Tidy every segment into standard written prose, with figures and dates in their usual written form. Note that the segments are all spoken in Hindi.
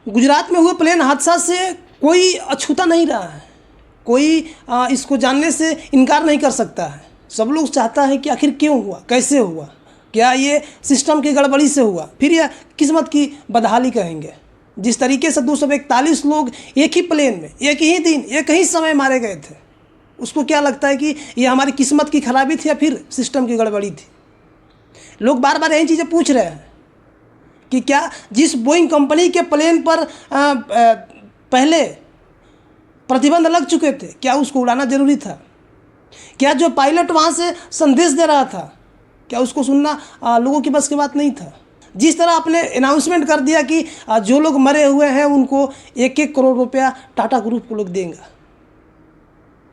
गुजरात में हुए प्लेन हादसा से कोई अछूता नहीं रहा है, कोई इसको जानने से इनकार नहीं कर सकता है। सब लोग चाहता है कि आखिर क्यों हुआ, कैसे हुआ, क्या ये सिस्टम की गड़बड़ी से हुआ, फिर यह किस्मत की बदहाली कहेंगे। जिस तरीके से 241 लोग एक ही प्लेन में एक ही दिन एक ही समय मारे गए थे, उसको क्या लगता है कि ये हमारी किस्मत की खराबी थी या फिर सिस्टम की गड़बड़ी थी। लोग बार बार यही चीज़ें पूछ रहे हैं कि क्या जिस बोइंग कंपनी के प्लेन पर पहले प्रतिबंध लग चुके थे, क्या उसको उड़ाना जरूरी था? क्या जो पायलट वहाँ से संदेश दे रहा था, क्या उसको सुनना लोगों की बस की बात नहीं था? जिस तरह आपने अनाउंसमेंट कर दिया कि जो लोग मरे हुए हैं उनको 1-1 करोड़ रुपया टाटा ग्रुप को लोग देंगे,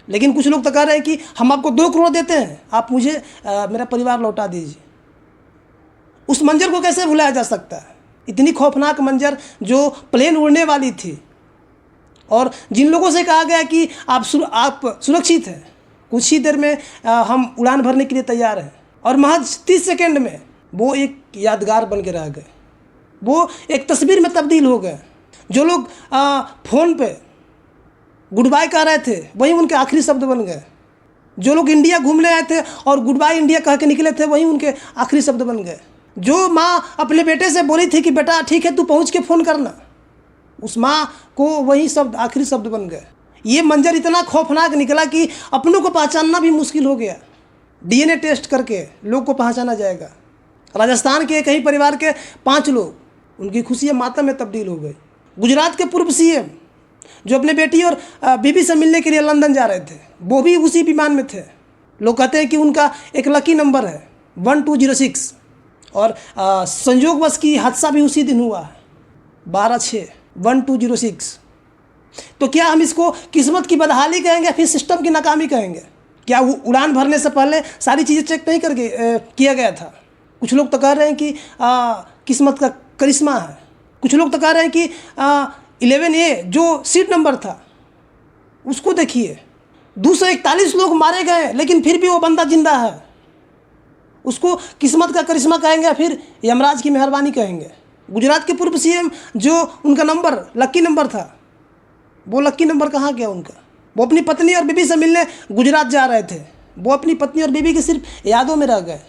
लेकिन कुछ लोग तो कह रहे हैं कि हम आपको 2 करोड़ देते हैं, आप मुझे मेरा परिवार लौटा दीजिए। उस मंजर को कैसे भुलाया जा सकता है? इतनी खौफनाक मंजर जो प्लेन उड़ने वाली थी और जिन लोगों से कहा गया कि आप सुरक्षित हैं, कुछ ही देर में हम उड़ान भरने के लिए तैयार हैं, और महज 30 सेकेंड में वो एक यादगार बन के रह गए, वो एक तस्वीर में तब्दील हो गए। जो लोग फ़ोन पे गुड बाय कह रहे थे वही उनके आखिरी शब्द बन गए। जो लोग इंडिया घूमने आए थे और गुड बाय इंडिया कह के निकले थे वही उनके आखिरी शब्द बन गए। जो माँ अपने बेटे से बोली थी कि बेटा ठीक है तू पहुँच के फ़ोन करना, उस माँ को वही शब्द आखिरी शब्द बन गए। ये मंजर इतना खौफनाक निकला कि अपनों को पहचानना भी मुश्किल हो गया। DNA टेस्ट करके लोग को पहचाना जाएगा। राजस्थान के कई परिवार के 5 लोग, उनकी खुशियाँ मातम में तब्दील हो गई। गुजरात के पूर्व CM जो अपने बेटी और बीबी से मिलने के लिए लंदन जा रहे थे, वो भी उसी विमान में थे। लोग कहते हैं कि उनका एक लकी नंबर है 1206, और संयोगवश की हादसा भी उसी दिन हुआ है 12/6/1206। तो क्या हम इसको किस्मत की बदहाली कहेंगे, फिर सिस्टम की नाकामी कहेंगे? क्या वो उड़ान भरने से पहले सारी चीज़ें चेक नहीं करके किया गया था? कुछ लोग तो कह रहे हैं कि किस्मत का करिश्मा है। कुछ लोग तो कह रहे हैं कि 11A जो सीट नंबर था उसको देखिए, 241 लोग मारे गए लेकिन फिर भी वो बंदा जिंदा है। उसको किस्मत का करिश्मा कहेंगे, फिर यमराज की मेहरबानी कहेंगे? गुजरात के पूर्व CM जो उनका नंबर लक्की नंबर था, वो लक्की नंबर कहाँ गया उनका? वो अपनी पत्नी और बीबी से मिलने गुजरात जा रहे थे, वो अपनी पत्नी और बीबी की सिर्फ यादों में रह गए।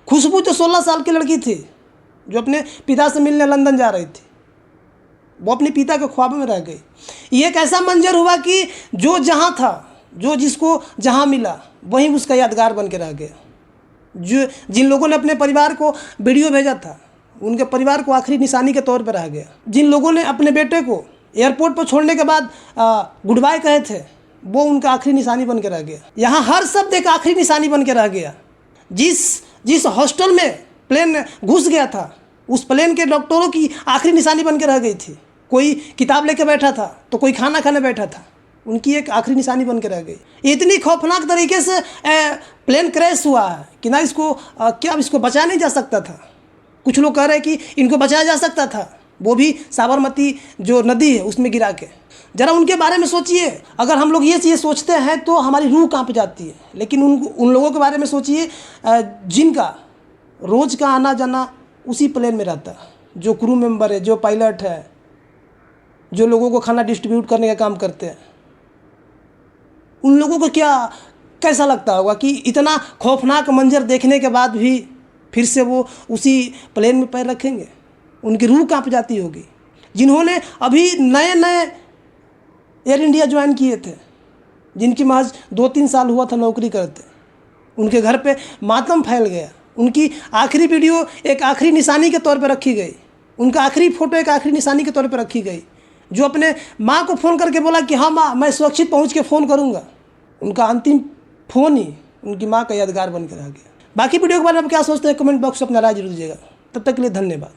खुशबू जो 16 साल की लड़की थी जो अपने पिता से मिलने लंदन जा रही थी, वो अपने पिता के ख्वाबों में रह गई। ये एक ऐसा मंजर हुआ कि जो जहाँ था, जो जिसको जहाँ मिला वहीं उसका यादगार बन के रह गया। जो जिन लोगों ने अपने परिवार को वीडियो भेजा था, उनके परिवार को आखिरी निशानी के तौर पर रह गया। जिन लोगों ने अपने बेटे को एयरपोर्ट पर छोड़ने के बाद गुड बाय कहे थे, वो उनका आखिरी निशानी बन के रह गया। यहाँ हर शब्द एक आखिरी निशानी बन के रह गया। जिस हॉस्टल में प्लेन घुस गया था, उस प्लेन के डॉक्टरों की आखिरी निशानी बन के रह गई थी। कोई किताब लेके बैठा था तो कोई खाना खाने बैठा था, उनकी एक आखिरी निशानी बन के रह गई। इतनी खौफनाक तरीके से प्लेन क्रैश हुआ है कि ना इसको क्या इसको बचाया नहीं जा सकता था। कुछ लोग कह रहे हैं कि इनको बचाया जा सकता था, वो भी साबरमती जो नदी है उसमें गिरा के। ज़रा उनके बारे में सोचिए। अगर हम लोग ये चीज़ सोचते हैं तो हमारी रूह कांप जाती है, लेकिन उन लोगों के बारे में सोचिए जिनका रोज़ का आना जाना उसी प्लेन में रहता है, जो क्रू मेंबर है, जो पायलट है, जो लोगों को खाना डिस्ट्रीब्यूट करने का काम करते हैं। उन लोगों को कैसा लगता होगा कि इतना खौफनाक मंजर देखने के बाद भी फिर से वो उसी प्लेन में पैर रखेंगे? उनकी रूह कांप जाती होगी। जिन्होंने अभी नए एयर इंडिया ज्वाइन किए थे, जिनकी महज 2-3 साल हुआ था नौकरी करते, उनके घर पे मातम फैल गया। उनकी आखिरी वीडियो एक आखिरी निशानी के तौर पर रखी गई, उनका आखिरी फ़ोटो एक आखिरी निशानी के तौर पर रखी गई। जो अपने माँ को फ़ोन करके बोला कि हाँ माँ मैं सुरक्षित पहुँच के फ़ोन करूँगा, उनका अंतिम फ़ोन ही उनकी माँ का यादगार बन के रह गया। बाकी वीडियो के बारे में आप क्या सोचते हैं कमेंट बॉक्स में अपना राय जरूर दीजिएगा। तब तक के लिए धन्यवाद।